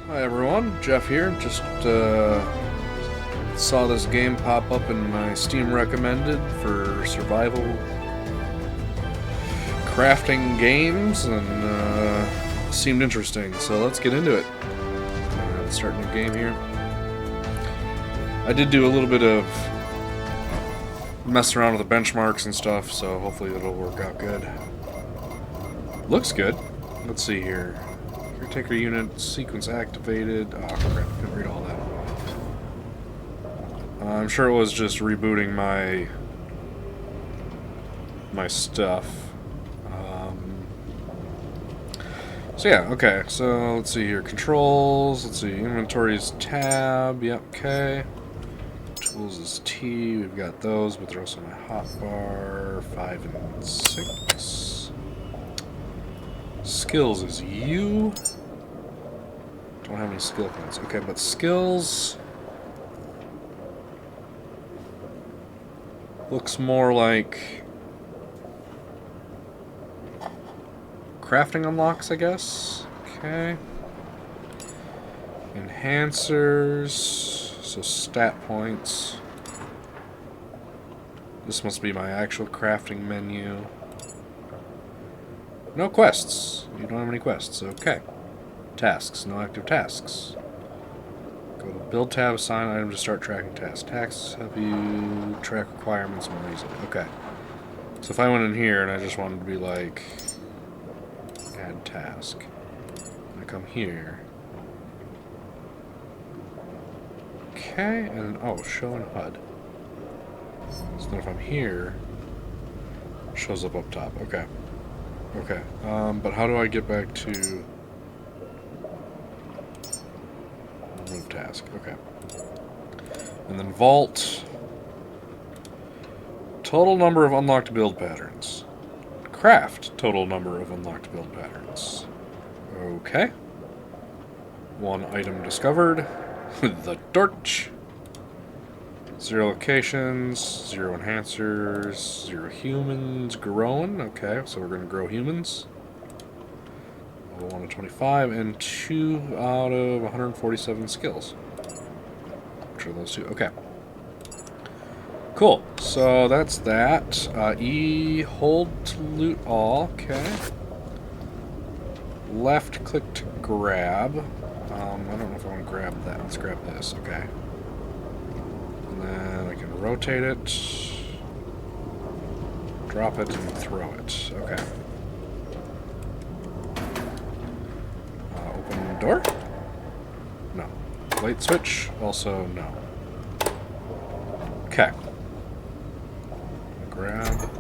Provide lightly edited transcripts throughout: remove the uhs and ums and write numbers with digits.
Hi everyone, Jeff here. Just saw this game pop up in my Steam recommended for survival crafting games, and seemed interesting. So let's get into it. Let's start a new game here. I did do a little bit of messing around with the benchmarks and stuff, so hopefully it'll work out good. Looks good. Let's see here. Caretaker unit sequence activated. Oh crap, couldn't read all that. I'm sure it was just rebooting my stuff. So yeah, okay. So let's see here. Controls. Let's see. Inventory's tab. Yep. Okay. Tools is T. We've got those, but they're also my hotbar. 5 and 6. Skills is U. Don't have any skill points. Okay, but skills looks more like crafting unlocks, I guess. Okay. Enhancers. So stat points. This must be my actual crafting menu. No quests. You don't have any quests. Okay. Tasks. No active tasks. Go to build tab, assign item to start tracking tasks. Tasks help you track requirements more easily. Okay. So if I went in here and I just wanted to be like add task, and I come here. Okay, and oh, show in HUD. So then if I'm here, it shows up top. Okay. Okay. But how do I get back to remove task? Okay. And then vault. Total number of unlocked build patterns. Craft. Total number of unlocked build patterns. Okay. 1 item discovered. The torch. 0 locations, 0 enhancers, 0 humans growing. Okay, so we're going to grow humans. Level 1 to 25, and 2 out of 147 skills. Which are those 2? Okay. Cool. So that's that. E, hold to loot all. Okay. Left click to grab. I don't know if I want to grab that. Let's grab this. Okay. And then I can rotate it, drop it, and throw it. Okay. Open the door? No. Light switch? Also no. Okay. Grab.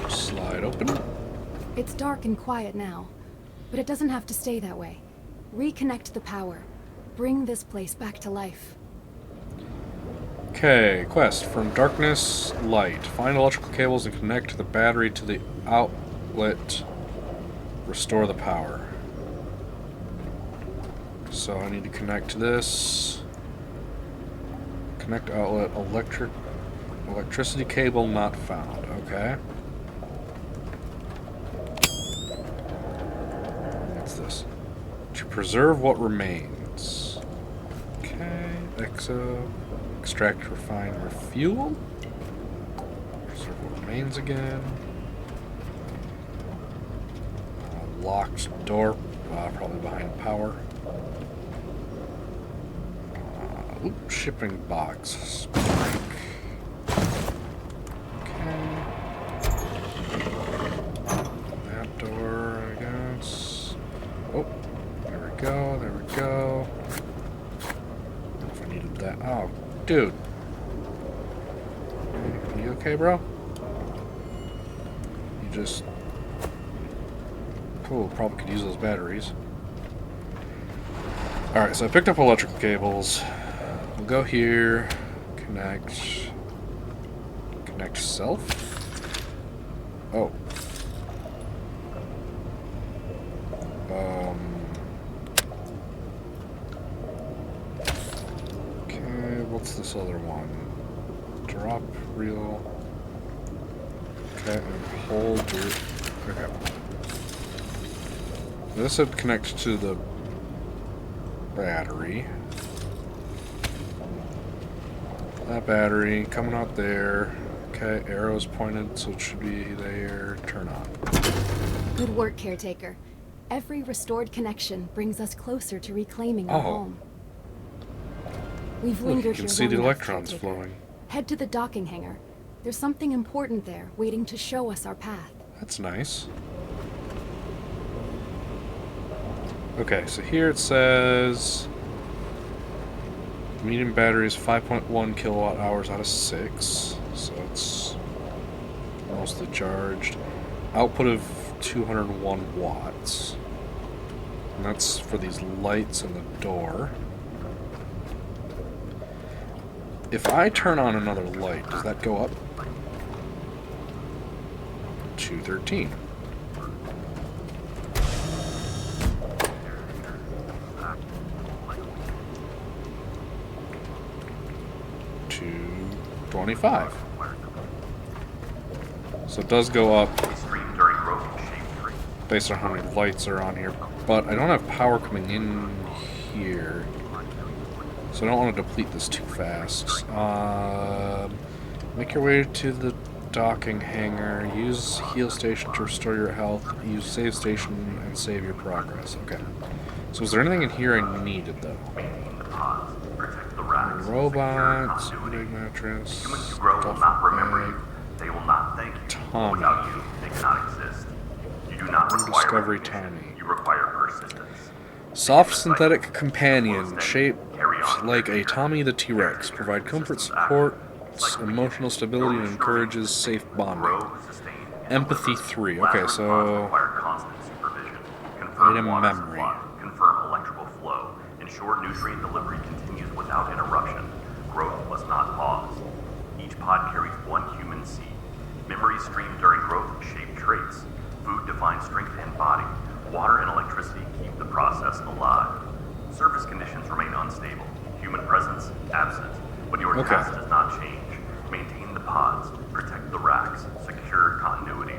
Slide open. It's dark and quiet now, but it doesn't have to stay that way. Reconnect the power. Bring this place back to life. Okay, quest. From darkness, light. Find electrical cables and connect the battery to the outlet. Restore the power. So I need to connect this. Connect outlet. Electricity cable not found. Okay. What's this? To preserve what remains. Okay. Exo. Extract, refine, refuel. Preserve what remains again. Locked door, probably behind power. Shipping box. Break. Okay. That door, I guess. Oh, there we go, there we go. I don't know if I needed that. Oh. Dude. Are you okay, bro? You just... Cool, probably could use those batteries. Alright, so I picked up electrical cables. We'll go here. Connect. Connect self? Oh. What's this other one? Drop reel. Okay, and hold your... Okay. This would connect to the battery. That battery coming out there. Okay, arrow's pointed, so it should be there. Turn on. Good work, Caretaker. Every restored connection brings us closer to reclaiming our home. We've Look, you lingered can here see long the enough, electrons Caretaker. flowing. Head to the docking hangar. There's something important there, waiting to show us our path. That's nice. Okay, so here it says medium battery is 5.1 kilowatt hours out of 6, so it's mostly charged. Output of 201 watts. And that's for these lights in the door. If I turn on another light, does that go up? 213. $225. So it does go up based on how many lights are on here, but I don't have power coming in here, so I don't want to deplete this too fast. Make your way to the docking hangar, use heal station to restore your health, use save station and save your progress. Okay. So is there anything in here I needed though? Robots, big mattress, Humans who grow will not remember you. They will not thank you. Tommy. Without you, they cannot exist. You do not require Discovery recognition. Tommy. You require persistence. Soft synthetic companion, shaped like a Tommy the T-Rex, provide comfort, support, emotional stability, and encourages safe bonding. Empathy 3. Okay, so item memory. Confirm electrical flow. Ensure nutrient delivery continues without interruption. Growth must not pause. Each pod carries one human seed. Memories stream during growth shape traits. Food defines strength and body. Water and electricity keep the process alive. Surface conditions remain unstable. Human presence absent. But your task does not change. Maintain the pods. Protect the racks. Secure continuity.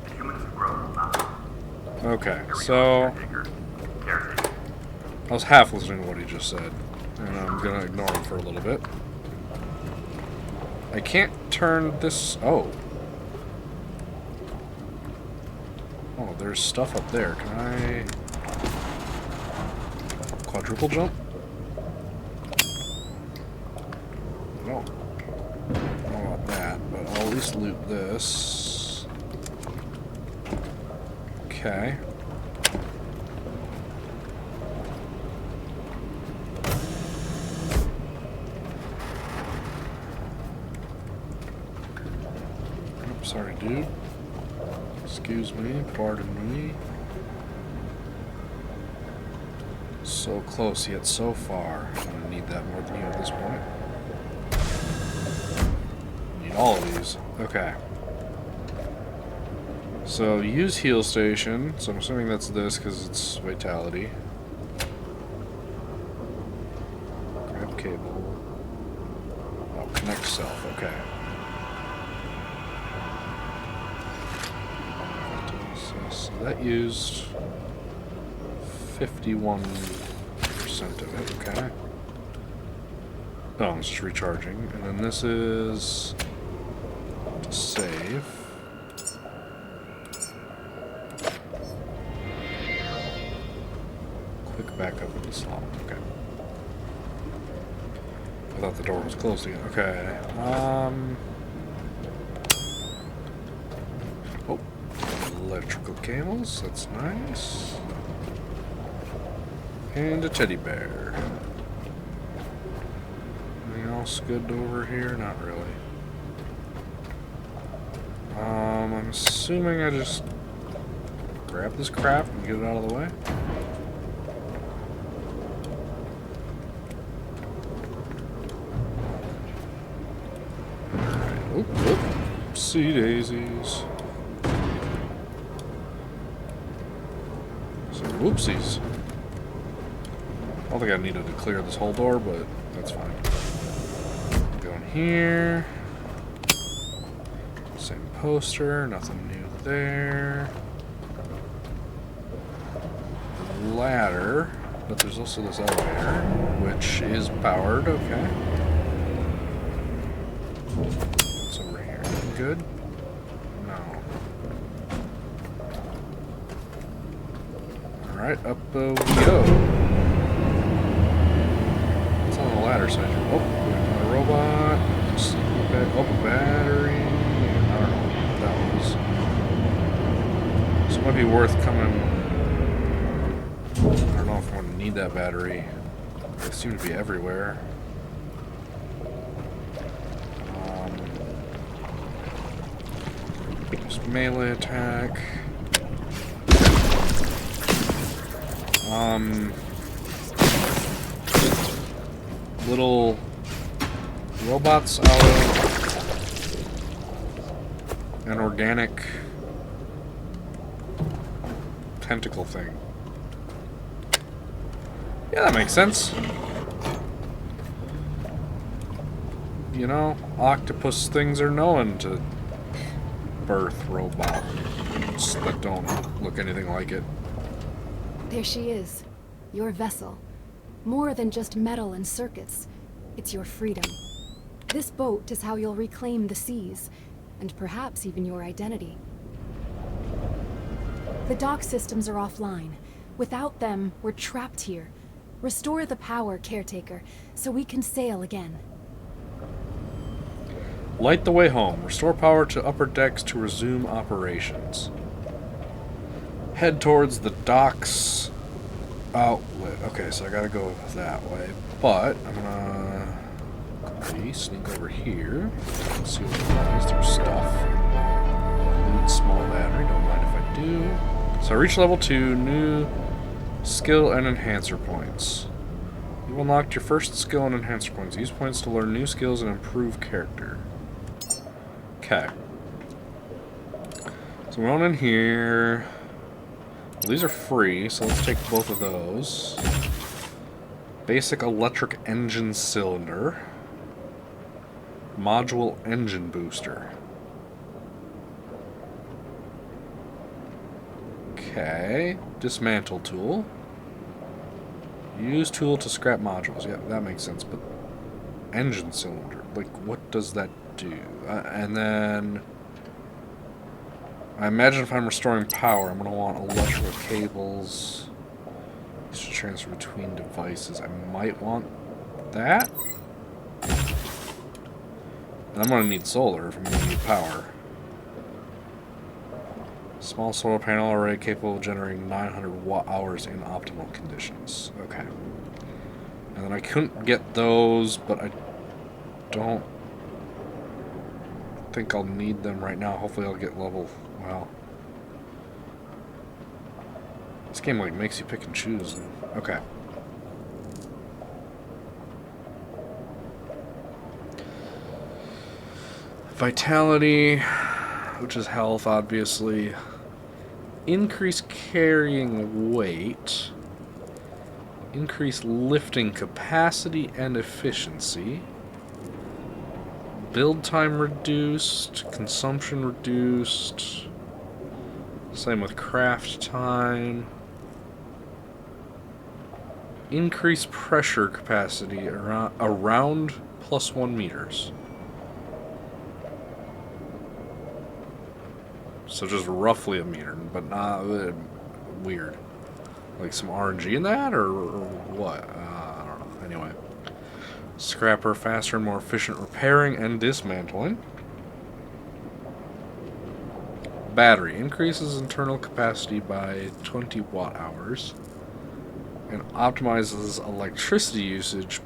The humans who grow will not. Okay, so Caretaker. I was half listening to what he just said, and I'm gonna ignore him for a little bit. I can't turn this... Oh, there's stuff up there. Can I... quadruple jump? I don't know about that, but I'll at least loot this. Okay. Oops, sorry, dude. Excuse me, pardon me. So close yet so far. I'm gonna need that more than you at this point. Need all of these. Okay. So use heal station. So I'm assuming that's this because it's vitality. Grab cable. Oh, connect self. Okay. So that used 51% of it, okay. Oh, it's just recharging. And then this is to save. Quick back up into slot, okay. I thought the door was closed again. Okay. Oh. Electrical cables, that's nice. And a teddy bear. Anything else good over here? Not really. I'm assuming I just grab this crap and get it out of the way. Alright, oop, oopsie daisies. Whoopsies. I don't think I needed to clear this whole door, but that's fine. Go in here. Same poster, nothing new there. Ladder. but there's also this elevator, which is powered, okay. What's over here? Good? No. Alright, up we go. What's on the ladder side here? Oh, we got a robot. Oh, a battery. I don't know what that was. So it might be worth coming. I don't know if I'm going to need that battery. They seem to be everywhere. Just melee attack. Little robots out of an organic tentacle thing. Yeah, that makes sense. You know, octopus things are known to birth robots that don't look anything like it. There she is. Your vessel. More than just metal and circuits. It's your freedom. This boat is how you'll reclaim the seas, and perhaps even your identity. The dock systems are offline. Without them, we're trapped here. Restore the power, Caretaker, so we can sail again. Light the way home. Restore power to upper decks to resume operations. Head towards the docks outlet. Okay, so I gotta go that way. But I'm gonna quickly sneak over here. See what it is. There's stuff. Loot small battery. Don't mind if I do. So I reach level 2. New skill and enhancer points. You unlocked your first skill and enhancer points. Use points to learn new skills and improve character. Okay. So we're on in here. Well, these are free, so let's take both of those. Basic electric engine cylinder. Module engine booster. Okay. Dismantle tool. Use tool to scrap modules. Yeah, that makes sense, but engine cylinder. Like, what does that do? And then I imagine if I'm restoring power, I'm going to want electrical cables to transfer between devices. I might want that. And I'm going to need solar if I'm going to need power. Small solar panel array capable of generating 900 watt-hours in optimal conditions. Okay. And then I couldn't get those, but I don't think I'll need them right now. Hopefully I'll get level... Well... This game, like, makes you pick and choose. Okay. Vitality, which is health, obviously. Increase carrying weight. Increase lifting capacity and efficiency. Build time reduced. Consumption reduced. Same with craft time. Increase pressure capacity around plus 1 meters. So just roughly a meter, but not weird. Like some RNG in that, or what? I don't know. Anyway. Scrapper, faster and more efficient repairing and dismantling. Battery increases internal capacity by 20 watt-hours and optimizes electricity usage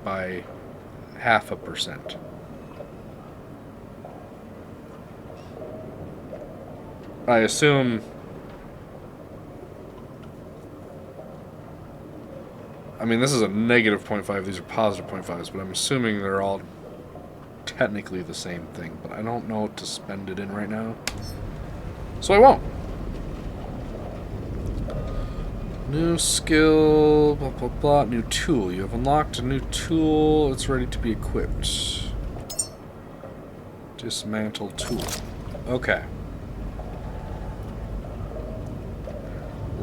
by 0.5%. I assume... I mean, this is a negative 0.5, these are positive 0.5s, but I'm assuming they're all technically the same thing, but I don't know what to spend it in right now. So I won't. New skill, blah, blah, blah, new tool. You have unlocked a new tool, it's ready to be equipped. Dismantle tool. Okay.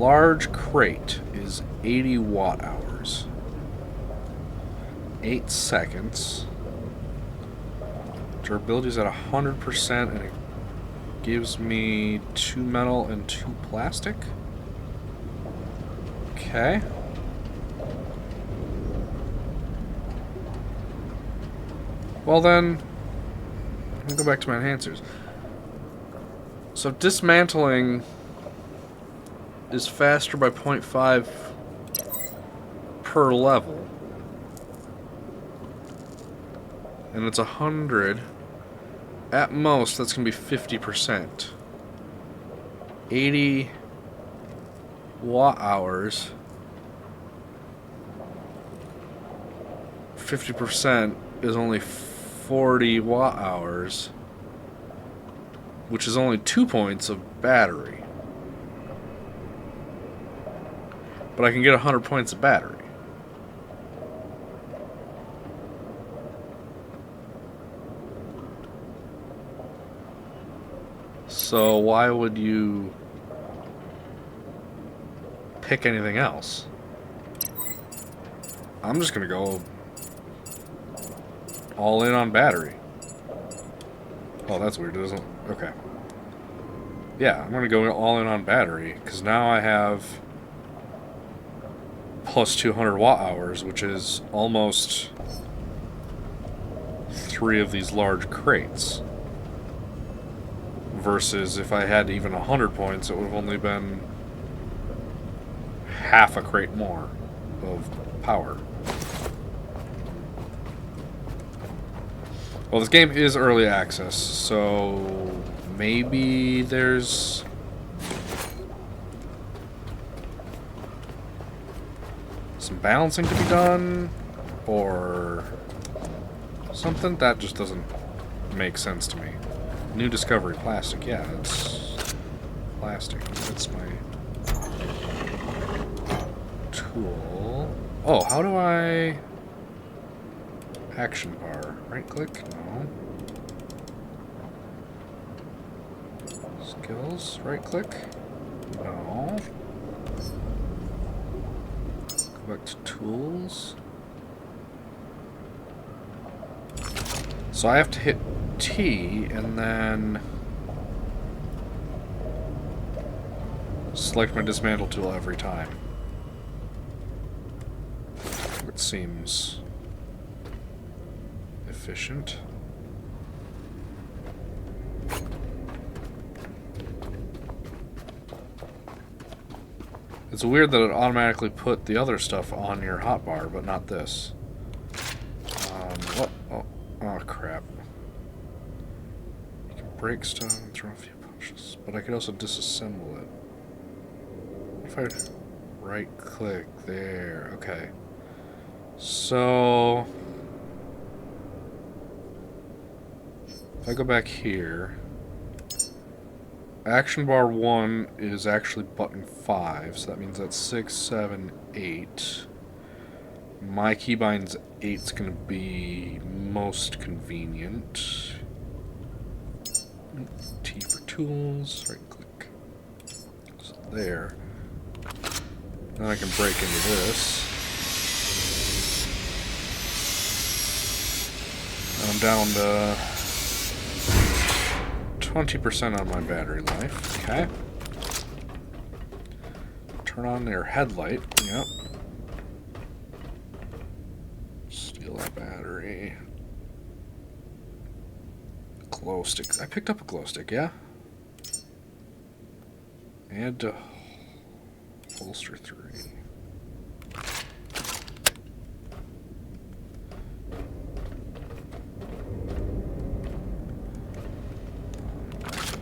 Large crate is 80 watt hours. 8 seconds. Durability is at 100% and it gives me 2 metal and 2 plastic. Okay. Well then, let me go back to my enhancers. So dismantling is faster by 0.5 per level. And it's 100. At most, that's going to be 50%. 80 watt hours. 50% is only 40 watt hours, which is only 2 points of battery. But I can get 100 points of battery. So why would you pick anything else? I'm just gonna go all in on battery. Oh, that's weird, isn't it? Okay. Yeah, I'm gonna go all in on battery, because now I have plus 200 watt hours, which is almost 3 of these large crates. Versus if I had even 100 points, it would have only been half a crate more of power. Well, this game is early access, so maybe there's some balancing to be done, or something. That just doesn't make sense to me. New discovery, plastic. Yeah, it's plastic. That's my tool. Oh, how do I... Action bar. Right click? No. Skills. Right click? No. Go back to tools. So I have to hit T and then select my dismantle tool every time. It seems efficient. It's weird that it automatically put the other stuff on your hotbar, but not this. What? Oh, crap. You can break stuff and throw a few punches, but I could also disassemble it. If I right click there, okay. So if I go back here, action bar 1 is actually button 5, so that means that's 6, 7, 8. My keybind's 8's going to be most convenient. T for tools, right click. So there. Then I can break into this. I'm down to 20% on my battery life. Okay. Turn on their headlight. Yep. Steal that battery. Glow stick. I picked up a glow stick, yeah? Add to holster 3.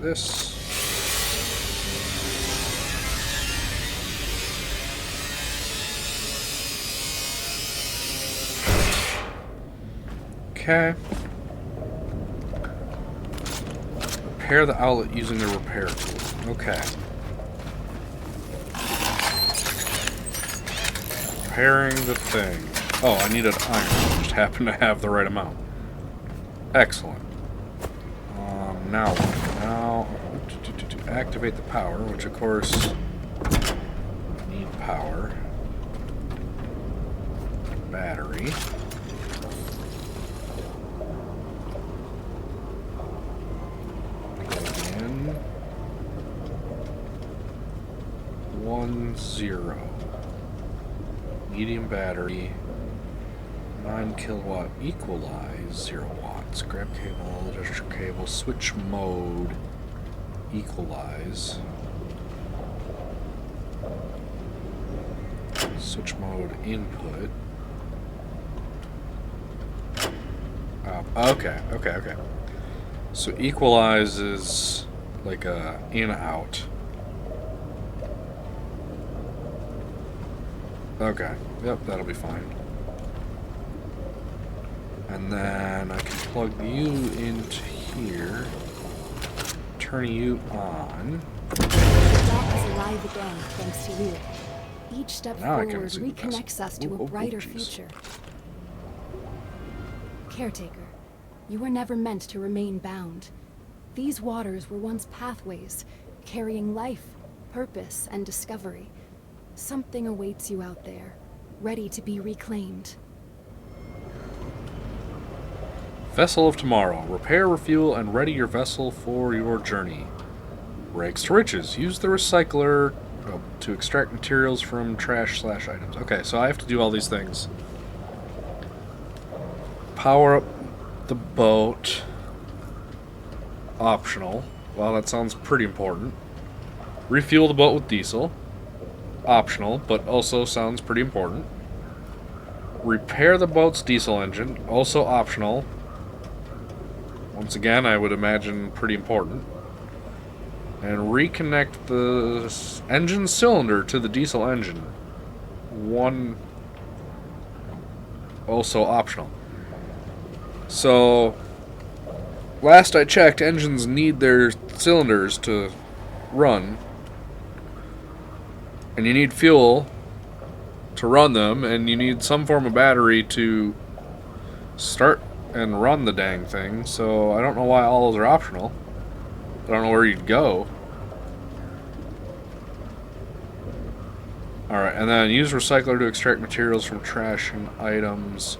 This. Okay. Repair the outlet using the repair tool. Okay. Repairing the thing. Oh, I needed iron. I just happened to have the right amount. Excellent. Now what? Now to activate the power, which of course power. Battery. Plug in. 1, 0. Medium battery. 9 kilowatt equalize, 0 watts. Grab cable, adjust cable, switch mode, equalize. Switch mode input. Okay. So equalize is like a in-out. Okay, yep, that'll be fine. And then I can plug you into here, turn you on. The dock is alive again, thanks to you. Each step Now I can forward see the reconnects us to a brighter jeez. future. Caretaker, you were never meant to remain bound. These waters were once pathways, carrying life, purpose, and discovery. Something awaits you out there, ready to be reclaimed. Vessel of tomorrow. Repair, refuel, and ready your vessel for your journey. Rags to riches. Use the recycler to extract materials from trash/items. Okay, so I have to do all these things. Power up the boat. Optional. Well, that sounds pretty important. Refuel the boat with diesel. Optional, but also sounds pretty important. Repair the boat's diesel engine. Also optional. Once again, I would imagine pretty important. And reconnect the engine cylinder to the diesel engine. 1. Also optional. So, last I checked, engines need their cylinders to run. And you need fuel to run them, and you need some form of battery to start and run the dang thing. So I don't know why all those are optional. I don't know where you'd go. Alright, and then use recycler to extract materials from trash and items.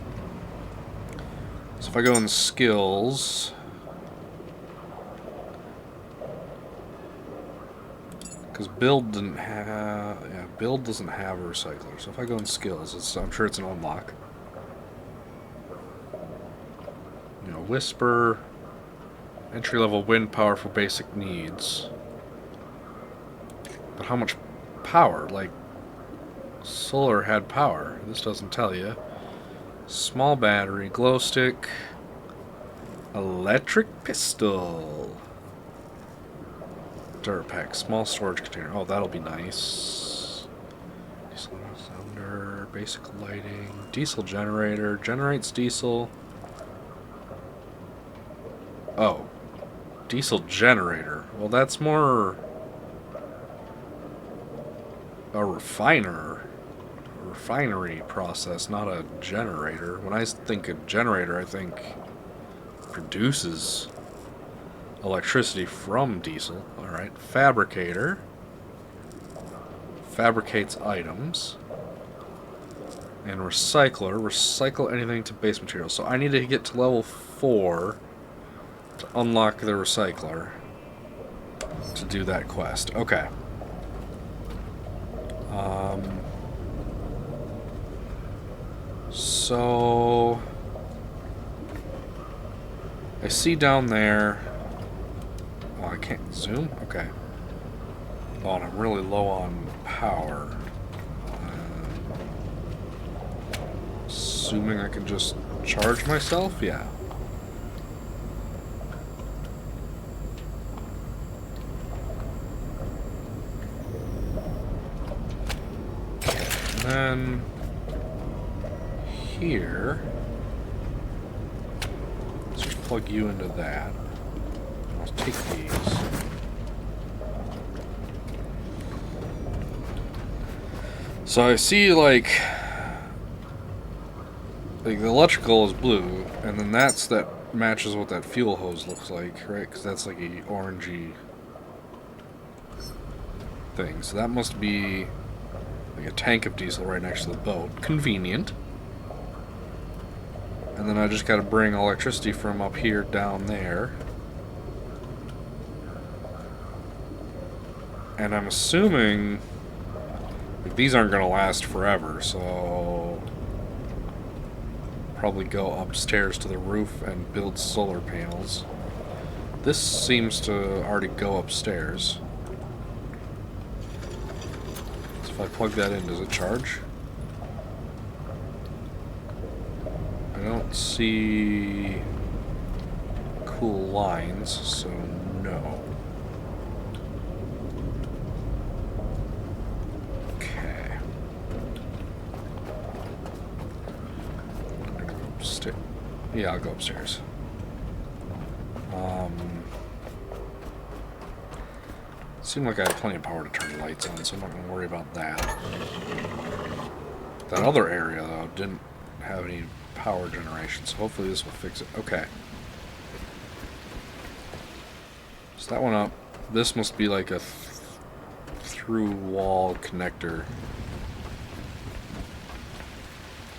So if I go in skills... Because build doesn't have... Yeah, build doesn't have a recycler. So if I go in skills, I'm sure it's an unlock. You know, whisper... Entry-level wind power for basic needs. But how much power? Like, solar had power. This doesn't tell you. Small battery, glow stick, electric pistol. Durpack, small storage container. Oh, that'll be nice. Diesel sounder, basic lighting, diesel generator, generates diesel. Oh, diesel generator. Well, that's more a refinery process, not a generator. When I think of generator, I think produces electricity from diesel. Alright, fabricator. Fabricates items. And recycler. Recycle anything to base material. So I need to get to level 4 to unlock the recycler to do that quest. Okay. So I see down there. Oh, I can't zoom? Okay. Oh, and I'm really low on power. Assuming I can just charge myself? Yeah. And then here, let's just plug you into that. I'll take these. So I see like the electrical is blue, and then that matches what that fuel hose looks like, right? Because that's like a orangey thing. So that must be Like a tank of diesel right next to the boat. Convenient. And then I just gotta bring electricity from up here down there. And I'm assuming like, these aren't gonna last forever, so probably go upstairs to the roof and build solar panels. This seems to already go upstairs. So if I plug that in, does it charge? I don't see cool lines, so no. Okay. I'm gonna go upstairs. Yeah, I'll go upstairs. Seemed like I had plenty of power to turn the lights on, so I'm not going to worry about that. That other area, though, didn't have any power generation, so hopefully this will fix it. Okay. So that one up. This must be like a through wall connector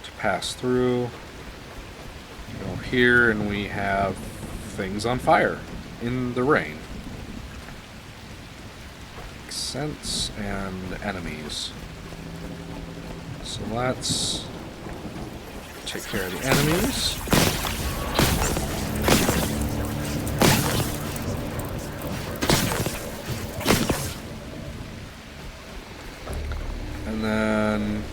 to pass through. Go here, and we have things on fire in the rain. Makes sense, and enemies. So let's take care of the enemies. And then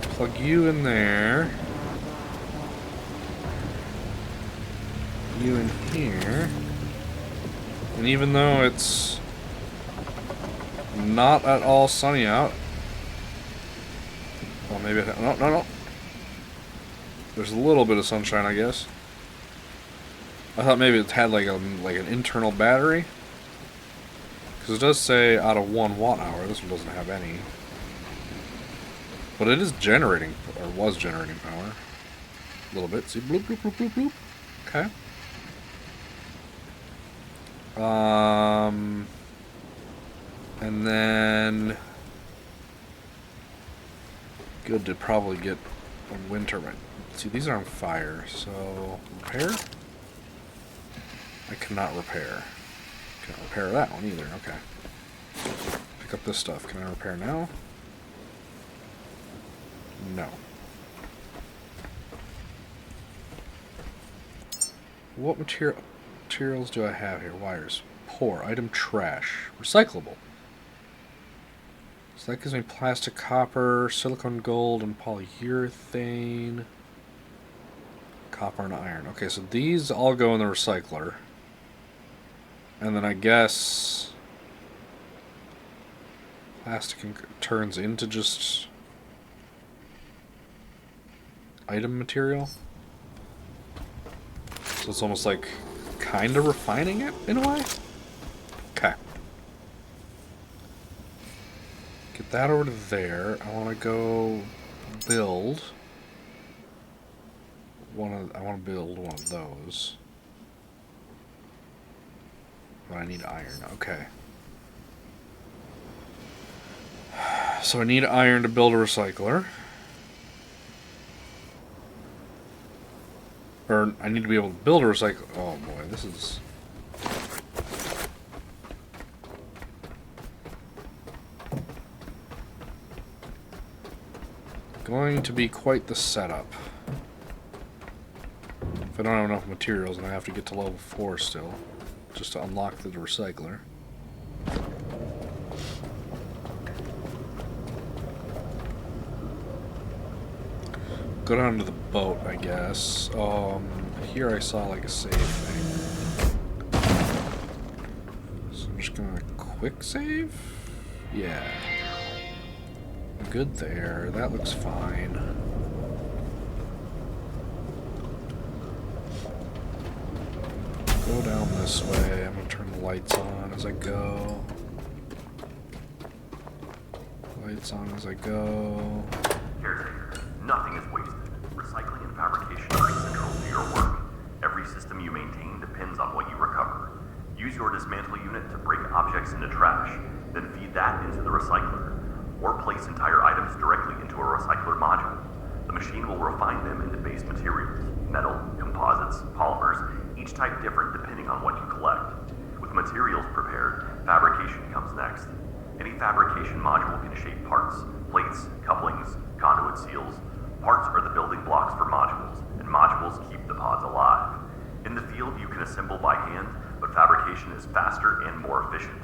plug you in there. You in here. And even though it's not at all sunny out, well, maybe no. There's a little bit of sunshine, I guess. I thought maybe it had like an internal battery, because it does say out of 1 watt-hour. This one doesn't have any, but it is generating, or was generating power a little bit. See, bloop bloop bloop bloop bloop. Okay. And then good to probably get a wind turbine. See, these are on fire, so repair? I cannot repair. Can't repair that one either, okay. Pick up this stuff. Can I repair now? No. What materials do I have here? Wires. Poor. Item trash. Recyclable. So that gives me plastic, copper, silicone gold, and polyurethane. Copper and iron. Okay, so these all go in the recycler. And then I guess plastic turns into just item material. So it's almost like kind of refining it in a way. Okay. Get that over to there. I want to go build I want to build one of those. But I need iron. Okay. So I need iron to build a recycler. Or I need to be able to build a recycler. Oh boy, this is going to be quite the setup. If I don't have enough materials, and I have to get to level 4 still, just to unlock the recycler. Go down to the boat, I guess. Here I saw like a save thing. So I'm just gonna quick save? Yeah. Good there. That looks fine. Go down this way. I'm gonna turn the lights on as I go. Lights on as I go. Caretaker, nothing is wasted. Recycling and fabrication are central to your work. Every system you maintain depends on what you recover. Use your dismantle unit to break objects into trash. Then feed that into the recycler, or place entire items directly into a recycler module. The machine will refine them into base materials, metal, composites, polymers, each type different depending on what you collect. With materials prepared, fabrication comes next. Any fabrication module can shape parts, plates, couplings, conduit seals. Parts are the building blocks for modules, and modules keep the pods alive. In the field, you can assemble by hand, but fabrication is faster and more efficient.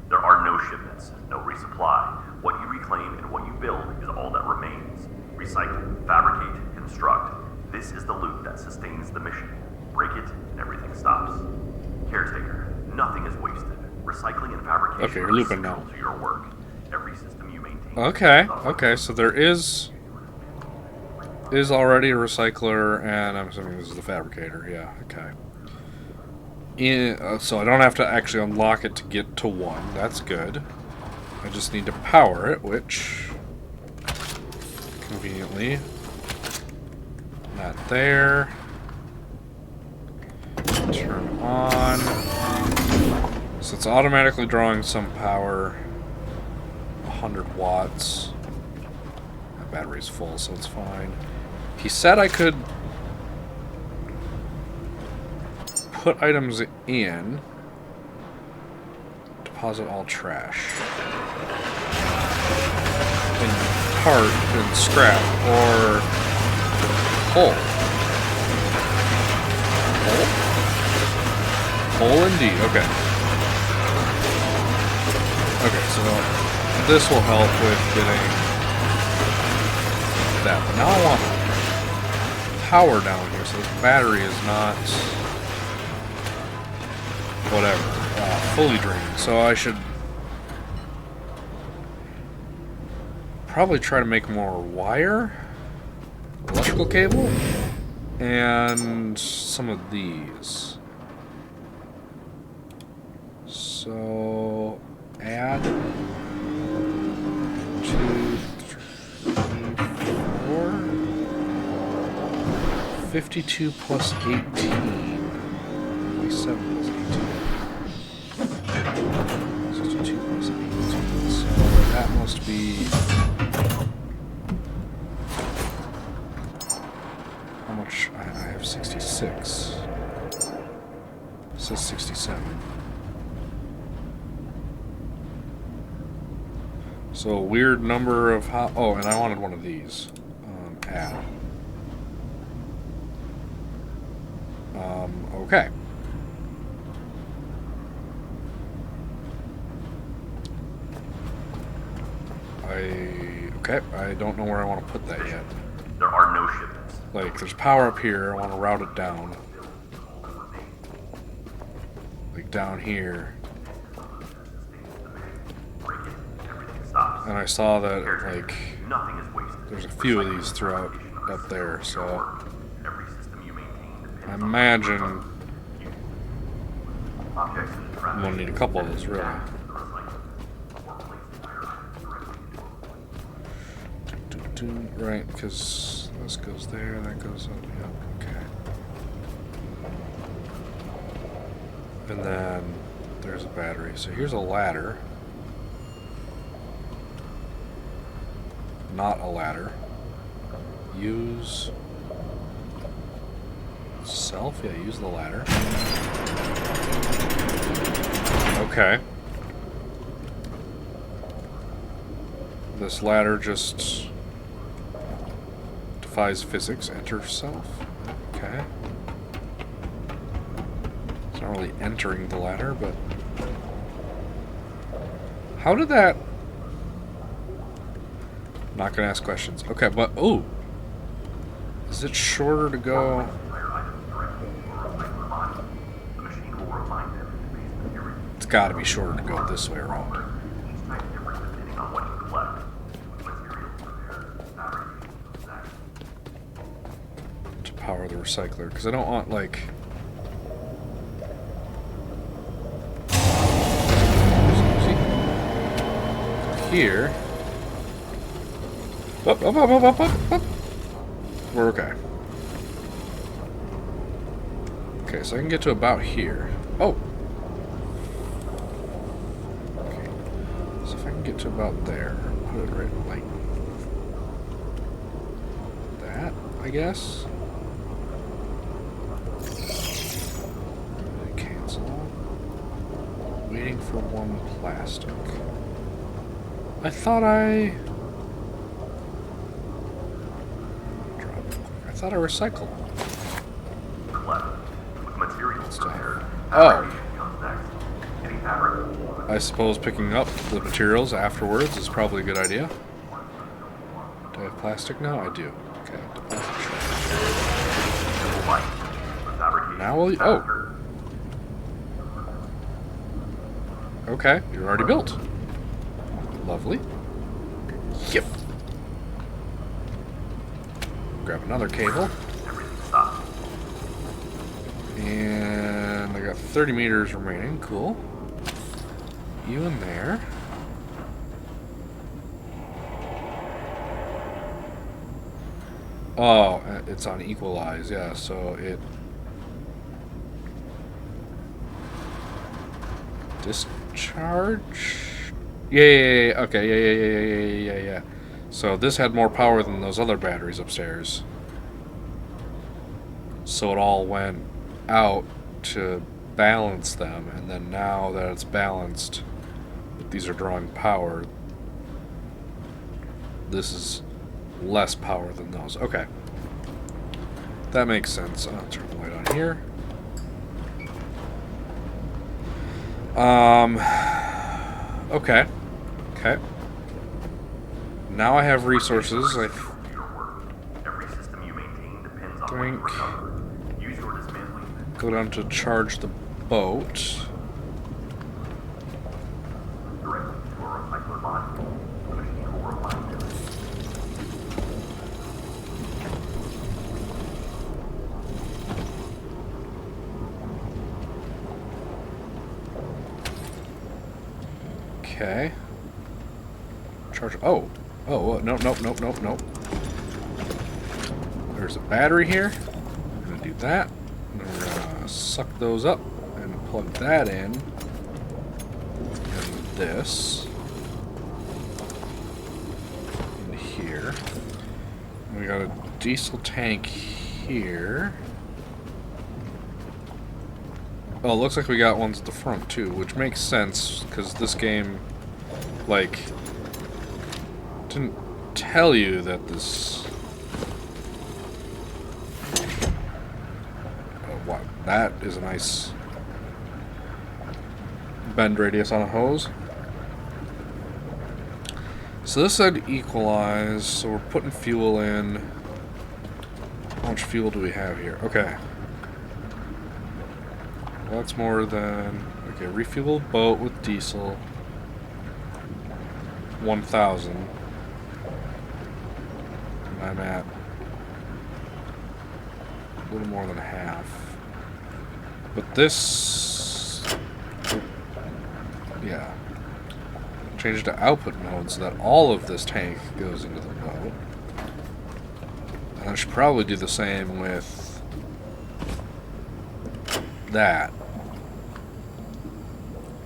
There are no shipments, no resupply. What you reclaim and what you build is all that remains. Recycle, fabricate, construct. This is the loop that sustains the mission. Break it, and everything stops. Caretaker, nothing is wasted. Recycling and fabrication Okay, you're are looping central now. to your work. Every system you maintain. Okay, so there is already a recycler, and I'm assuming this is the fabricator. Yeah, okay. So I don't have to actually unlock it to get to one. That's good. I just need to power it, which conveniently not there. Turn on. So it's automatically drawing some power. 100 watts. My battery's full, so it's fine. He said I could put items in. Deposit all trash. In part, in scrap, or coal. Coal? Coal indeed, okay. Okay, so this will help with getting that. But now I want power down here, so this battery is not whatever, fully drained. So I should probably try to make more wire, electrical cable, and some of these. So add 2, 3, 4, 52 plus 18, 27 plus 18, 62 plus 18, so that must be, how much, I have 66, it says 67. So a weird number of how. Oh, and I wanted one of these. Add. Okay. Okay. I don't know where I want to put that yet. There are no shipments. Like, there's power up here. I want to route it down. Like down here. And I saw that, like, there's a few of these throughout up there, so I imagine I'm gonna need a couple of those, really. Right, because this goes there, that goes up, yeah, okay. And then there's a battery. So here's a ladder. Not a ladder. Use self? Yeah, use the ladder. Okay. This ladder just defies physics. Enter self. Okay. It's not really entering the ladder, but how did that... Not gonna ask questions. Okay, but oh, is it shorter to go? It's got to be shorter to go this way around. To power the recycler, because I don't want like. Here. Up. We're okay. Okay, so I can get to about here. Oh! Okay. to about there. Put it right like that, I guess. Cancel. Waiting for one plastic. I thought I recycled. With materials prepared. Oh. Comes next. Any fabric? I suppose picking up the materials afterwards is probably a good idea. Do I have plastic now? I do. Okay. Now will you? Oh. Okay, you're already built. Lovely. Yep. Grab another cable. And I got 30 meters remaining. Cool. You in there. Oh, it's on equalize, yeah, so it... Discharge? Yeah, okay, yeah. So this had more power than those other batteries upstairs. So it all went out to balance them, and then now that it's balanced, these are drawing power, this is less power than those. Okay. That makes sense. I'll turn the light on here. Okay. Okay. Now I have resources. I think go down to charge the boat. Okay. Charge. Oh. Oh, no. There's a battery here. I'm going to do that. And we're going to suck those up and plug that in. And this. In here. And we got a diesel tank here. Oh, it looks like we got ones at the front too, which makes sense, because this game, like, didn't tell you that this... Oh, wow, that is a nice bend radius on a hose. So this said equalize, so we're putting fuel in. How much fuel do we have here? Okay. That's more than... Okay, refueled boat with diesel. 1,000. And I'm at a little more than half. But this... Yeah. Change to output mode so that all of this tank goes into the boat. And I should probably do the same with that.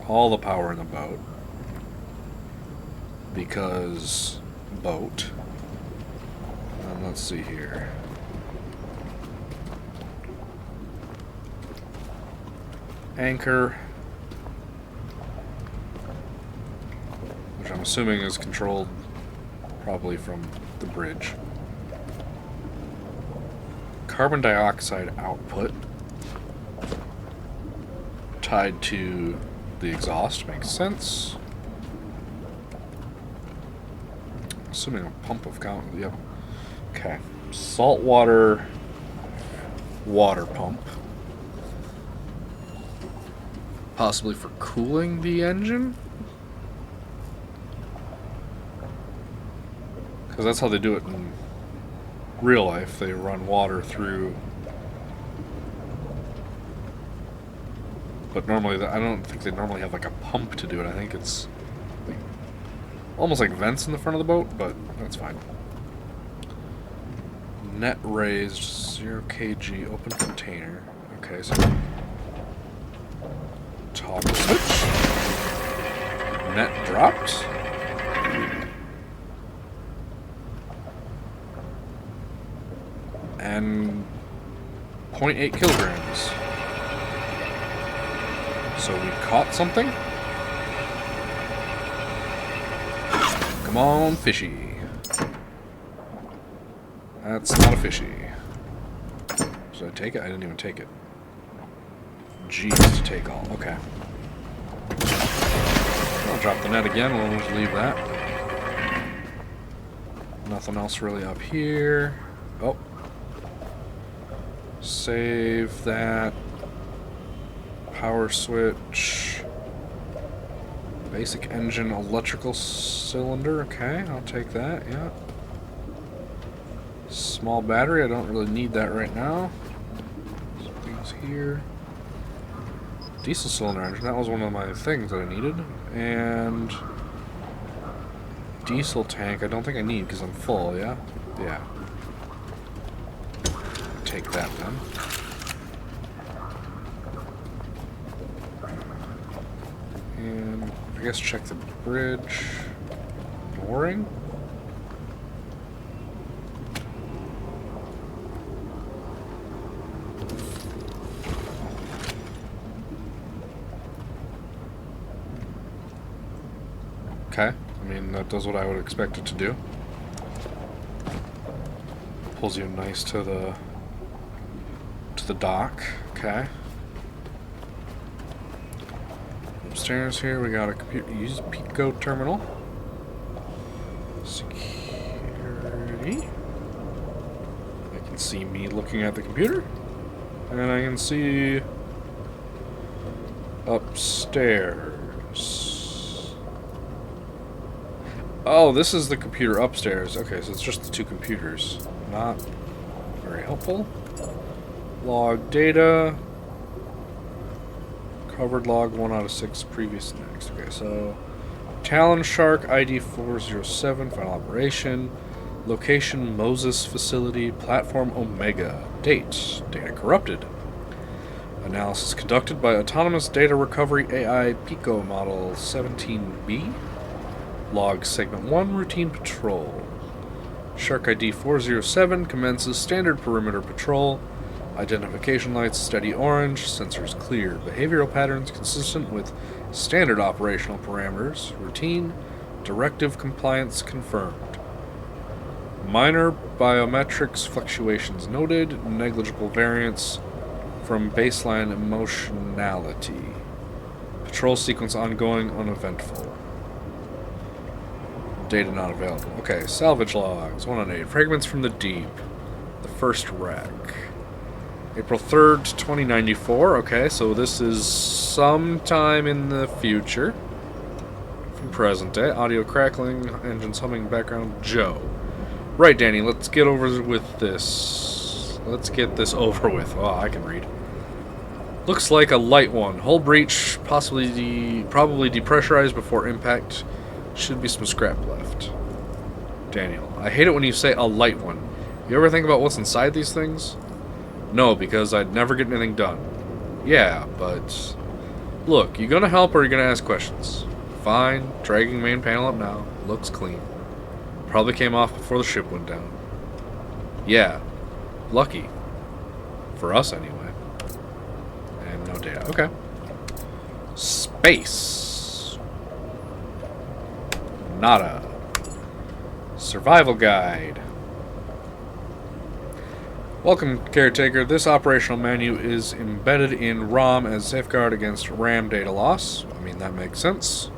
All the power in the boat. Because boat. And let's see here. Anchor. Which I'm assuming is controlled probably from the bridge. Carbon dioxide output. Tied to the exhaust, makes sense. Assuming a pump of count. Yep. Okay. Saltwater water pump. Possibly for cooling the engine? Because that's how they do it in real life. They run water through. But normally, I don't think they normally have like a pump to do it. I think it's like, almost like vents in the front of the boat, but that's fine. Net raised, 0 kg, open container. Okay, so toggle switch. Net dropped. And 0.8 kilograms. So we caught something? Come on, fishy. That's not a fishy. Did I take it? I didn't even take it. G is to take all. Okay. I'll drop the net again. We'll just leave that. Nothing else really up here. Oh. Save that. Power switch. Basic engine electrical cylinder. Okay, I'll take that, yeah. Small battery, I don't really need that right now. Something's here. Diesel cylinder engine, that was one of my things that I needed. And diesel tank, I don't think I need because I'm full, yeah? Yeah. Take that then. And I guess check the bridge. Mooring? Okay. I mean, that does what I would expect it to do. Pulls you nice to the dock. Okay. Upstairs here we got a computer. Use Pico terminal. Security. I can see me looking at the computer. And I can see upstairs. Oh, this is the computer upstairs. Okay, so it's just the two computers. Not very helpful. Log data. Covered log 1 out of 6. Previous next. Okay, so Talon Shark ID 407. Final operation. Location Moses facility. Platform Omega. Date. Data corrupted. Analysis conducted by Autonomous Data Recovery AI Pico Model 17B. Log Segment 1 Routine Patrol. Shark ID 407 commences standard perimeter patrol. Identification lights steady orange, sensors clear. Behavioral patterns consistent with standard operational parameters. Routine. Directive compliance confirmed. Minor biometrics fluctuations noted. Negligible variance from baseline emotionality. Patrol sequence ongoing, uneventful. Data not available. Okay, salvage logs. 1 on 8. Fragments from the deep. The first wreck. April 3rd, 2094. Okay, so this is sometime in the future. From present day. Audio crackling, engines humming, background. Joe. Right, Danny, let's get over with this. Let's get this over with. Oh, I can read. Looks like a light one. Hull breach, probably depressurized before impact. Should be some scrap left. Daniel, I hate it when you say a light one. You ever think about what's inside these things? No, because I'd never get anything done. Yeah, but look, you gonna help or you gonna ask questions? Fine, dragging main panel up now. Looks clean. Probably came off before the ship went down. Yeah, lucky. For us, anyway. And no data. Okay. Space. Nada. Survival guide. Welcome, Caretaker. This operational menu is embedded in ROM as safeguard against RAM data loss. I mean, that makes sense.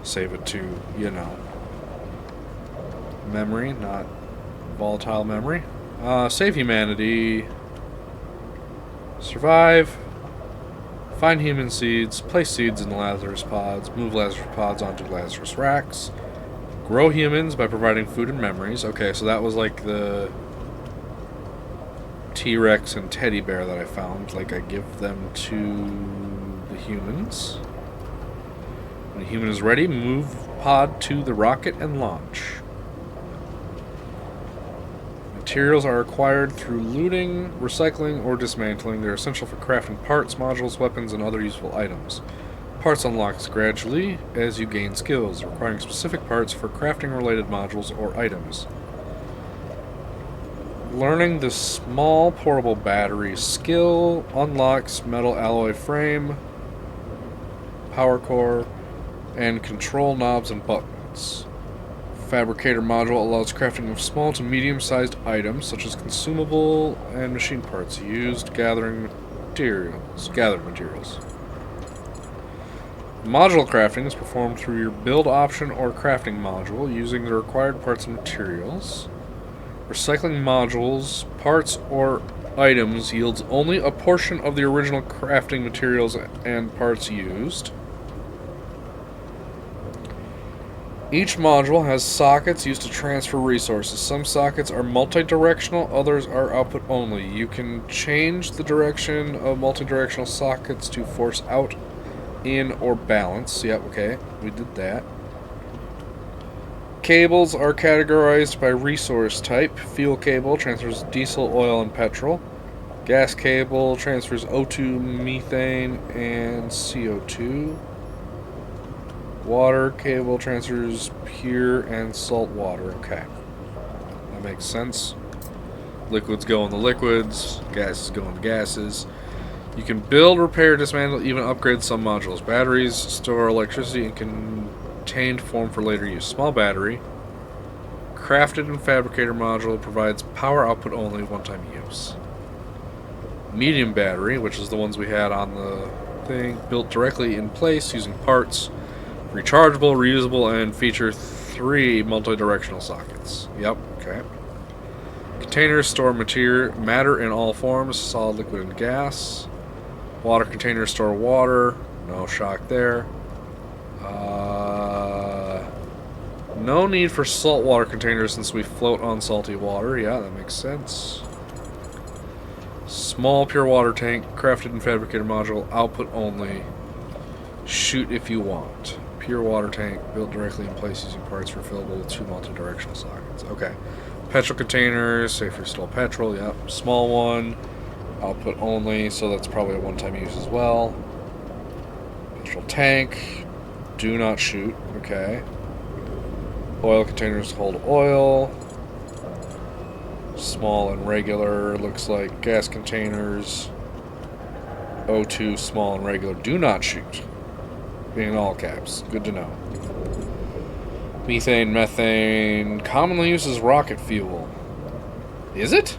Save it to, you know, memory, not volatile memory. Save humanity. Survive. Find human seeds. Place seeds in the Lazarus pods. Move Lazarus pods onto Lazarus racks. Grow humans by providing food and memories. Okay, so that was like the T-Rex and teddy bear that I found. Like, I give them to the humans. When a human is ready, move pod to the rocket and launch. Materials are acquired through looting, recycling, or dismantling. They're essential for crafting parts, modules, weapons, and other useful items. parts unlocks gradually as you gain skills, requiring specific parts for crafting-related modules or items. Learning the small portable battery skill unlocks metal alloy frame, power core, and control knobs and buttons. Fabricator module allows crafting of small to medium-sized items such as consumable and machine parts used gathering materials. Module crafting is performed through your build option or crafting module using the required parts and materials. Recycling modules, parts, or items yields only a portion of the original crafting materials and parts used. Each module has sockets used to transfer resources. Some sockets are multi-directional, others are output only. You can change the direction of multi-directional sockets to force out, in, or balance. Yep, okay, we did that. Cables are categorized by resource type. Fuel cable transfers diesel, oil, and petrol. Gas cable transfers O2, methane, and CO2. Water cable transfers pure and salt water. Okay. That makes sense. Liquids go in the liquids. Gases go in the gases. You can build, repair, dismantle, even upgrade some modules. Batteries store electricity in contained form for later use. Small battery. Crafted and fabricator module provides power output only, one-time use. Medium battery, which is the ones we had on the thing, built directly in place using parts. Rechargeable, reusable, and feature 3 multi-directional sockets. Yep, okay. Containers store matter in all forms, solid, liquid, and gas. Water containers store water. No shock there. No need for saltwater containers since we float on salty water. Yeah, that makes sense. Small pure water tank, crafted and fabricated module, output only. Shoot if you want. Pure water tank, built directly in place using parts refillable with 2 multi-directional sockets. Okay. Petrol containers, safe for still petrol, yep. Small one, output only, so that's probably a one-time use as well. Petrol tank, do not shoot, okay. Oil containers hold oil. Small and regular, looks like gas containers. O2, small and regular, do not shoot. In all caps. Good to know. Methane, methane, commonly used as rocket fuel. Is it?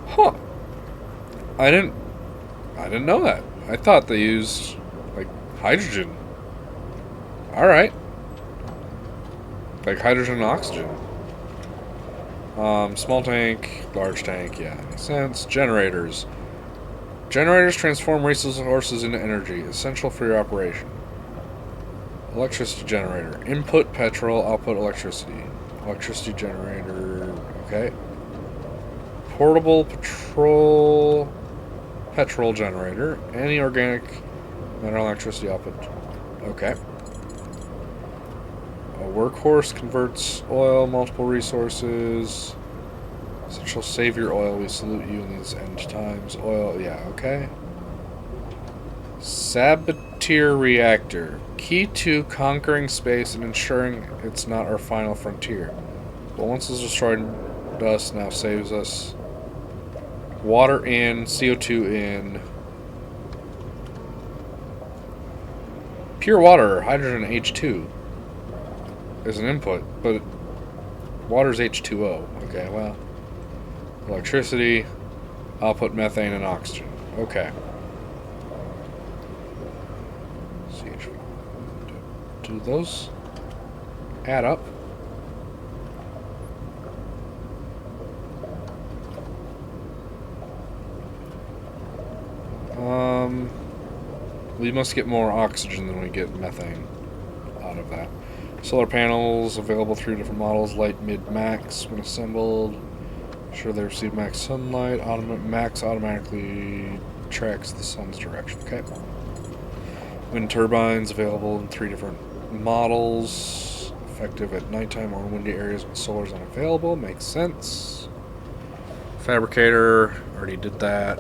Huh. I didn't know that. I thought they used, like, hydrogen. Alright. Like hydrogen and oxygen. Small tank, large tank, yeah, makes sense. Generators. Generators transform resources into energy, essential for your operation. Electricity generator. Input petrol, output electricity. Electricity generator, okay. Portable petrol generator. Any organic mineral electricity output. Okay. A workhorse converts oil, multiple resources. Essential savior oil, we salute you in these end times. Oil, yeah, okay. Saboteur reactor. Key to conquering space and ensuring it's not our final frontier. But once it's destroyed, dust now saves us. Water in, CO2 in. Pure water, hydrogen H2 is an input, but water's H2O. Okay, well. Electricity, output methane and oxygen. Okay. Do those add up? We must get more oxygen than we get methane out of that. Solar panels available 3 different models: light, mid, max. When assembled, sure they receive max sunlight. Max automatically tracks the sun's direction. Okay. Wind turbines available in 3 different models. Effective at nighttime or windy areas when solar is unavailable. Makes sense. Fabricator, already did that.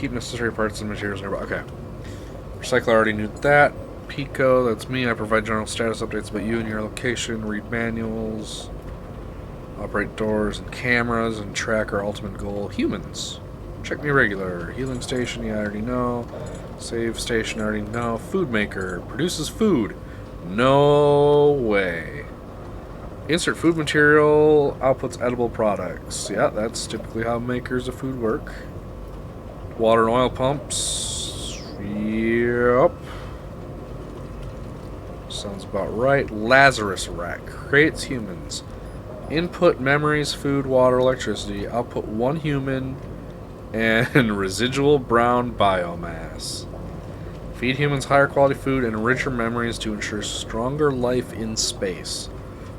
keep necessary parts and materials nearby. Okay. Recycler already knew that. Pico, that's me. I provide general status updates about you and your location. Read manuals. Operate doors and cameras and track our ultimate goal. Humans. Check me regular. Healing station, yeah, I already know. Save station, I already know. Food maker. Produces food. No way. Insert food material. Outputs edible products. Yeah, that's typically how makers of food work. Water and oil pumps. Yep. Sounds about right. Lazarus rack. Creates humans. Input memories, food, water, electricity. Output 1 human and residual brown biomass. Feed humans higher quality food and richer memories to ensure stronger life in space.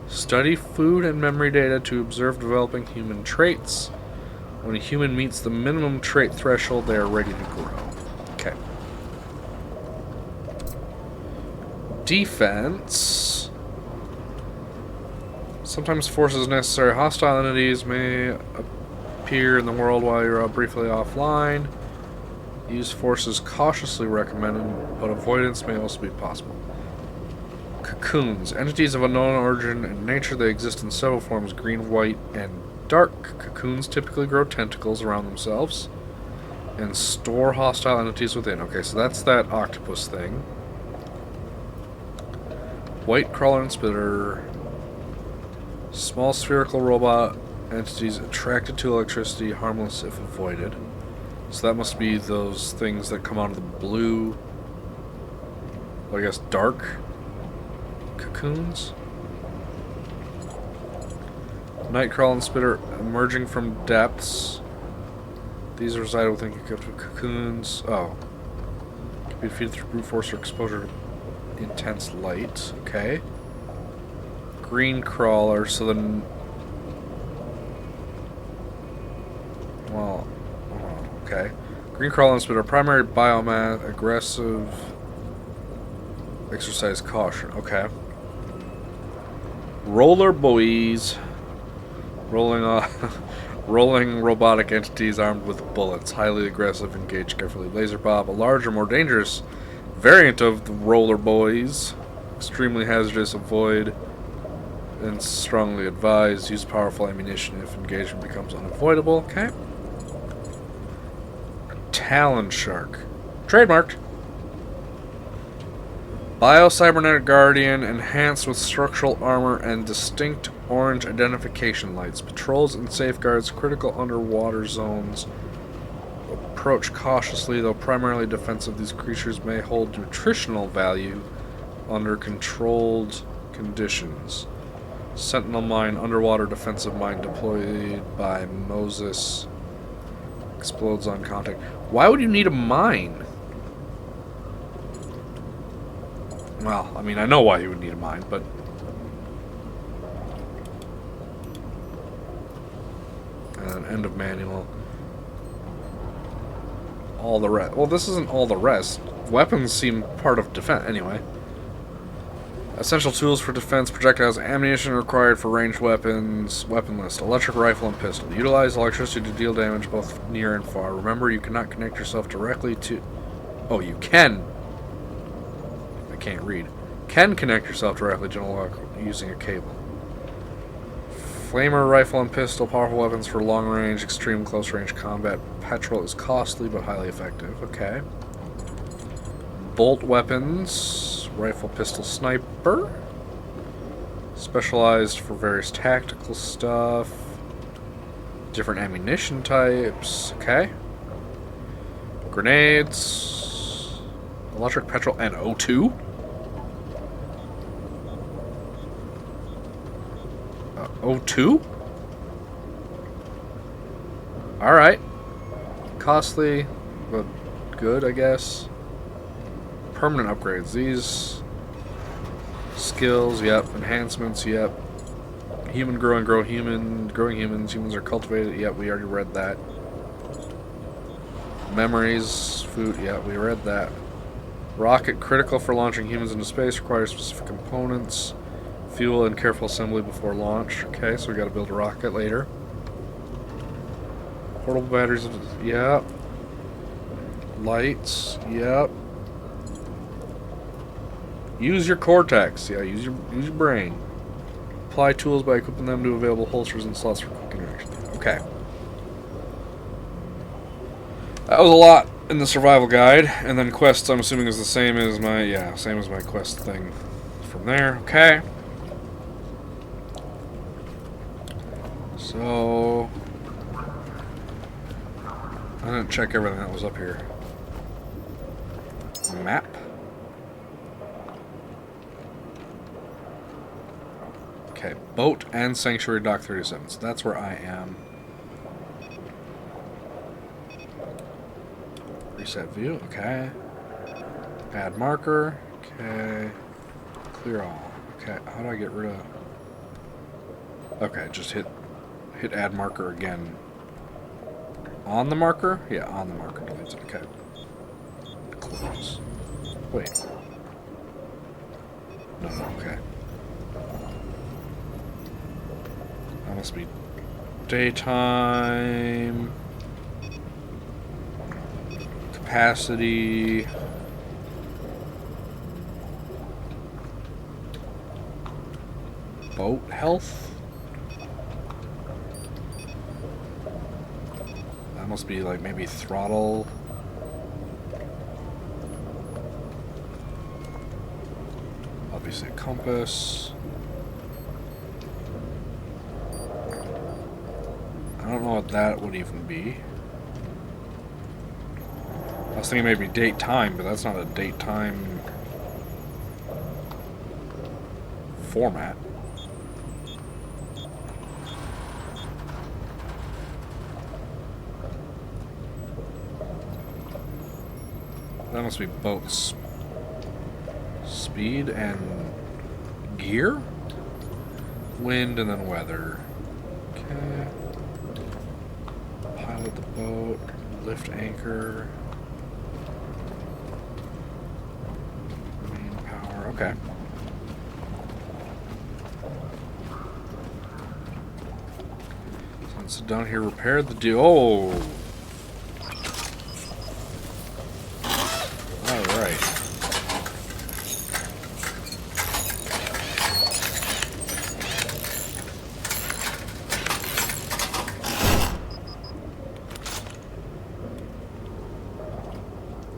Study food and memory data to observe developing human traits. When a human meets the minimum trait threshold, they are ready to grow. Okay. Defense. Sometimes force is necessary. Hostile entities may appear in the world while you're briefly offline. Use force is cautiously recommended, but avoidance may also be possible. Cocoons. Entities of unknown origin and nature. They exist in several forms: green, white, and dark. Cocoons typically grow tentacles around themselves and store hostile entities within. Okay, so that's that octopus thing. White crawler and spitter. Small spherical robot entities attracted to electricity, harmless if avoided. So that must be those things that come out of the blue, I guess, dark cocoons. Nightcrawler and spitter emerging from depths. These reside within cocoons. Oh. Can be defeated through brute force or exposure to intense light. Okay. Green crawler, so then... Well, okay. Green crawler and spitter, primary biomass, aggressive, exercise caution. Okay. Roller boys. Rolling robotic entities armed with bullets. Highly aggressive, engage carefully. Laser bob, a larger, more dangerous variant of the roller boys. Extremely hazardous, avoid and strongly advised. Use powerful ammunition if engagement becomes unavoidable. Okay. Talon shark. Trademarked. Bio-cybernetic guardian, enhanced with structural armor and distinct orange identification lights. Patrols and safeguards critical underwater zones. Approach cautiously, though primarily defensive. These creatures may hold nutritional value under controlled conditions. Sentinel mine, underwater defensive mine deployed by Moses. Explodes on contact. Why would you need a mine? Well, I mean, I know why you would need a mine, but... And end of manual. All the rest. Well, this isn't all the rest. Weapons seem part of defense. Anyway. Essential tools for defense, projectiles, ammunition required for ranged weapons, weapon list, electric rifle and pistol. Utilize electricity to deal damage both near and far. Remember, you cannot connect yourself directly to... Oh, you can. I can't read. Can connect yourself directly to an using a cable. Flamer, rifle and pistol, powerful weapons for long range, extreme close range combat. Petrol is costly but highly effective. Okay. Bolt weapons. Rifle, pistol, sniper. Specialized for various tactical stuff. Different ammunition types. Okay. Grenades. Electric, petrol, and O2. O2? Alright. Costly, but good, I guess. Permanent upgrades. These skills, yep. Enhancements, yep. Human grow and grow human. Growing humans. Humans are cultivated, yep. We already read that. Memories, food, yep. We read that. Rocket critical for launching humans into space. Requires specific components. Fuel and careful assembly before launch. Okay, so we gotta build a rocket later. Portable batteries, yeah. Lights. Yep. Use your cortex. Yeah, use your brain. Apply tools by equipping them to available holsters and slots for quick interaction. Okay. That was a lot in the survival guide, and then quests I'm assuming is the same as my quest thing from there. Okay. So I didn't check everything that was up here. Map. Okay, boat and sanctuary dock 37. So that's where I am. Reset view. Okay. Add marker. Okay. Clear all. Okay. How do I get rid of? Okay, just hit add marker again. On the marker? Yeah, on the marker deletes it. Okay. Close. Wait. No, okay. That must be daytime. Capacity. Boat health? That must be like maybe throttle. Obviously compass. I don't know what that would even be. I was thinking maybe date time, but that's not a date time format. That must be boats. Speed and gear? Wind and then weather. Okay. Pilot the boat. Lift anchor. Main power. Okay. So let's sit down here. Repair the Oh! Alright.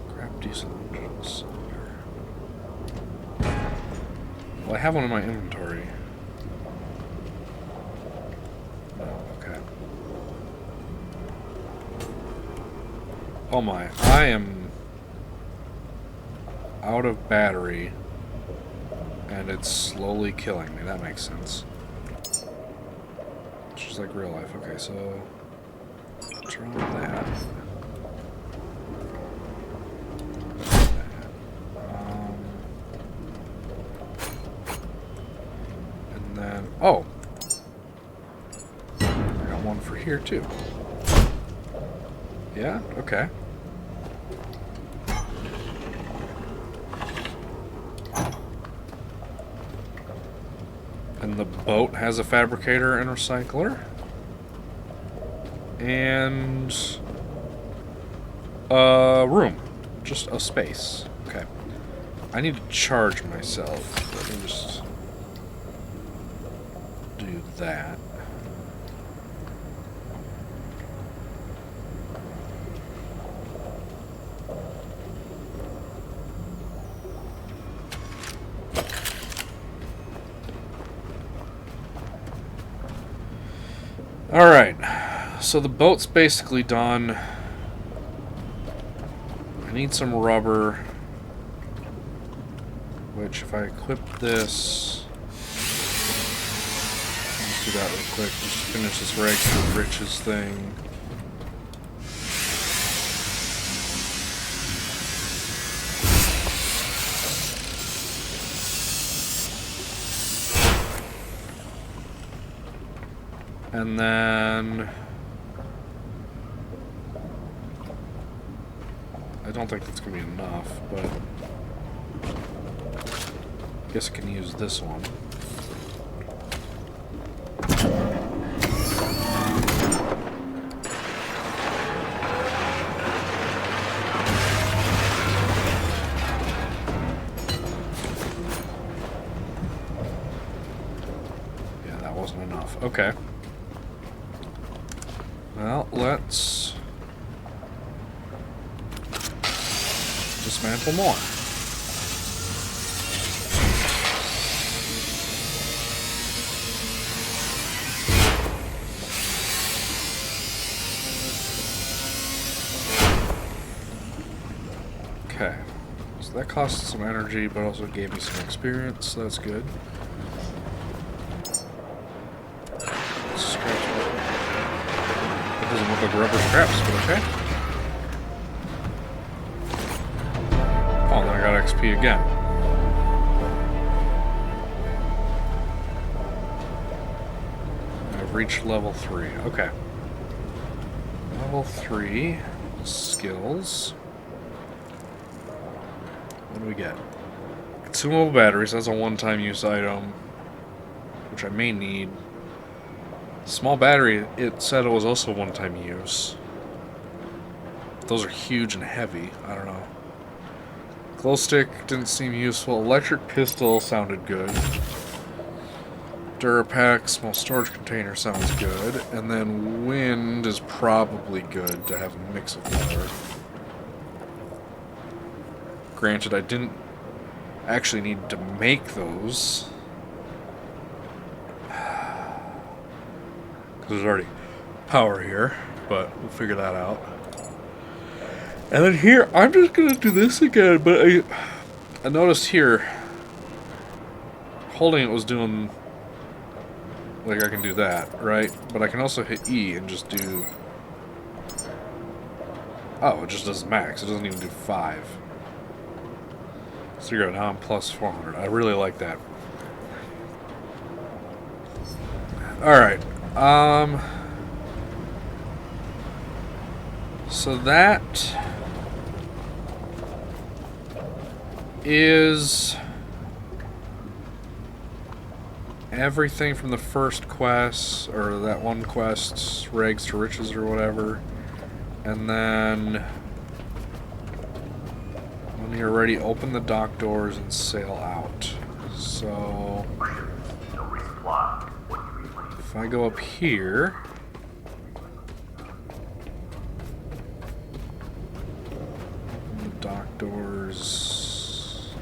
Grab diesel engines. Well, I have one in my inventory. No, okay. Oh my, I am out of battery, and it's slowly killing me. That makes sense. Just like real life. Okay, so turn on that. And then, oh, I got one for here too. Yeah. Okay. And the boat has a fabricator and recycler. And room. Just a space. Okay. I need to charge myself. Let me just do that. Alright, so the boat's basically done. I need some rubber, which if I equip this, let's do that real quick, just finish this rags to riches thing. And then I don't think that's going to be enough, but I guess I can use this one. enough. Okay. Well, let's dismantle more. Okay. So that cost some energy, but also gave me some experience, so that's good. Scratch it. It doesn't look like rubber scraps, but okay. Oh, then I got XP again. I've reached level 3. Okay. Level 3 skills. What do we get? Consumable batteries. That's a one-time use item, which I may need. Small battery, it said it was also one-time use. Those are huge and heavy. I don't know. Glow stick didn't seem useful. Electric pistol sounded good. Durapack, small storage container sounds good. And then wind is probably good to have a mix of water. Granted, I didn't actually need to make those. Because there's already power here, but we'll figure that out. And then here, I'm just going to do this again, but I noticed here, holding it was doing, like I can do that, right? But I can also hit E and just do, oh, it just does max. It doesn't even do 5. So you're now I'm plus 400. I really like that. Alright. So that is everything from the first quest, or that one quest, Rags to Riches or whatever. And then when you're ready, open the dock doors and sail out. So if I go up here, the dock doors.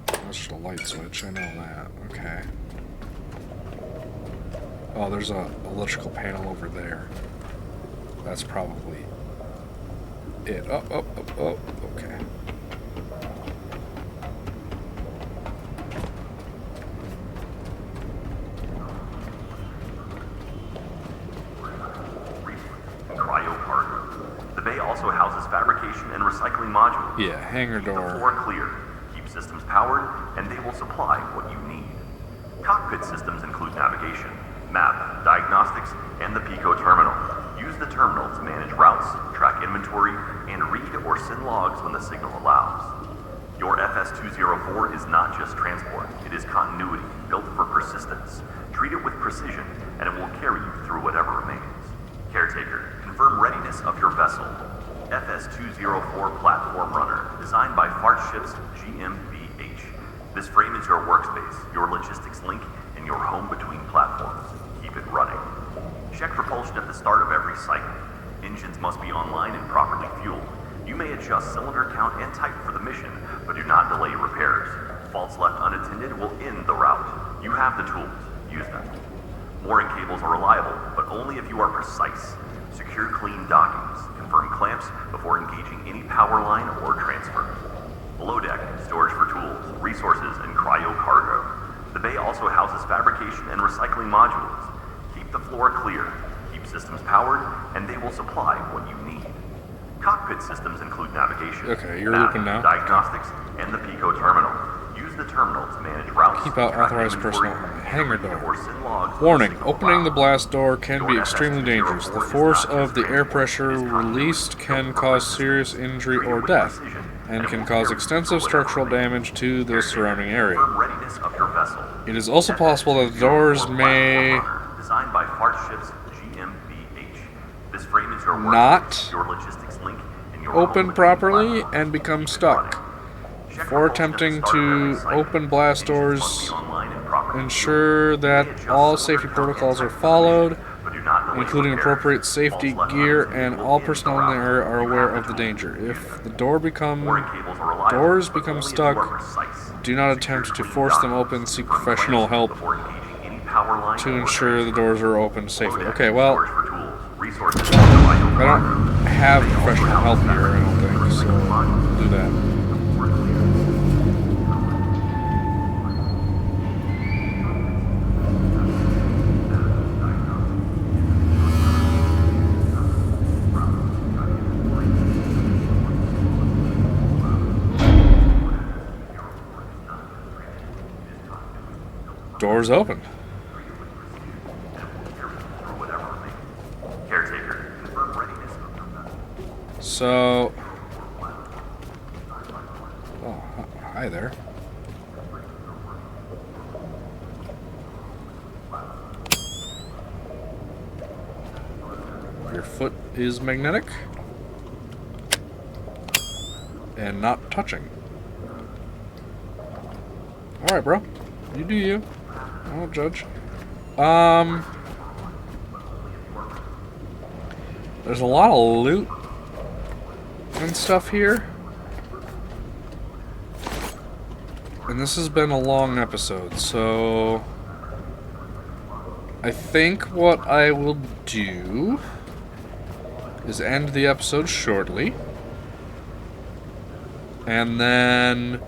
That's just a light switch, I know that. Okay. Oh, there's a electrical panel over there. That's probably it. Oh, okay. Yeah, hangar door. Keep the floor clear, keep systems powered, and they will supply what you need. Cockpit systems include navigation, map, diagnostics, and the Pico terminal. Use the terminal to manage routes, track inventory, and read or send logs when the signal allows. Your FS-204 is not just transport, it is continuity built for persistence. Treat it with precision, and it will carry you through whatever remains. Caretaker, confirm readiness of your vessel. FS-204 Platform Runner, designed by Fart Ships GmbH. This frame is your workspace, your logistics link, and your home between platforms. Keep it running. Check propulsion at the start of every cycle. Engines must be online and properly fueled. You may adjust cylinder count and type for the mission, but do not delay repairs. Faults left unattended will end the route. You have the tools. Use them. Mooring cables are reliable, but only if you are precise. Secure clean dockings. Confirm clamps before engaging any power line or transfer. Below deck, storage for tools, resources, and cryo cargo. The bay also houses fabrication and recycling modules. Keep the floor clear, keep systems powered, and they will supply what you need. Cockpit systems include navigation, okay, you're map, looping now. diagnostics, and the Pico terminal. Use the terminal to manage routes. Keep out authorized personnel. Hangar or door. send logs Warning, signal opening allows. the blast door can be Your extremely dangerous. The FS-204 is force not of just the air transport, pressure it is continuity released built can for cause persistence. serious injury Treat it or with death, precision, and it can will cause carry you extensive through whatever structural remains. damage to the Caretaker, surrounding area. confirm readiness of your vessel. It is also possible that the doors may Designed by Fart Ships GmbH. This frame is your not workspace, your logistics link, and your open home properly platform. and become Keep it stuck. running. Check Before propulsion at the attempting start of every to cycle. open blast Engines must doors, be online and properly Ensure that all safety protocols are followed, including appropriate safety gear, and all personnel in the area are aware of the danger. If the doors become stuck, do not attempt to force them open. Seek professional help to ensure the doors are opened safely. Okay, well, I don't have professional help here, I don't think, so we'll do that. Doors open. Caretaker, confirm readiness. So... Oh, hi there. Your foot is magnetic. And not touching. Alright, bro. You do you. I won't judge. There's a lot of loot and stuff here. And this has been a long episode, so I think what I will do is end the episode shortly. And then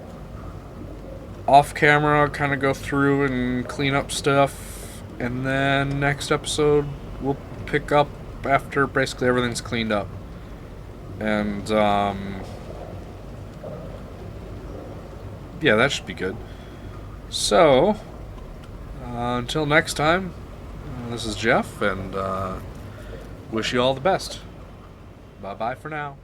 off camera, kind of go through and clean up stuff, and then next episode we'll pick up after basically everything's cleaned up. And yeah, that should be good. So until next time, this is Jeff, and wish you all the best. Bye bye for now.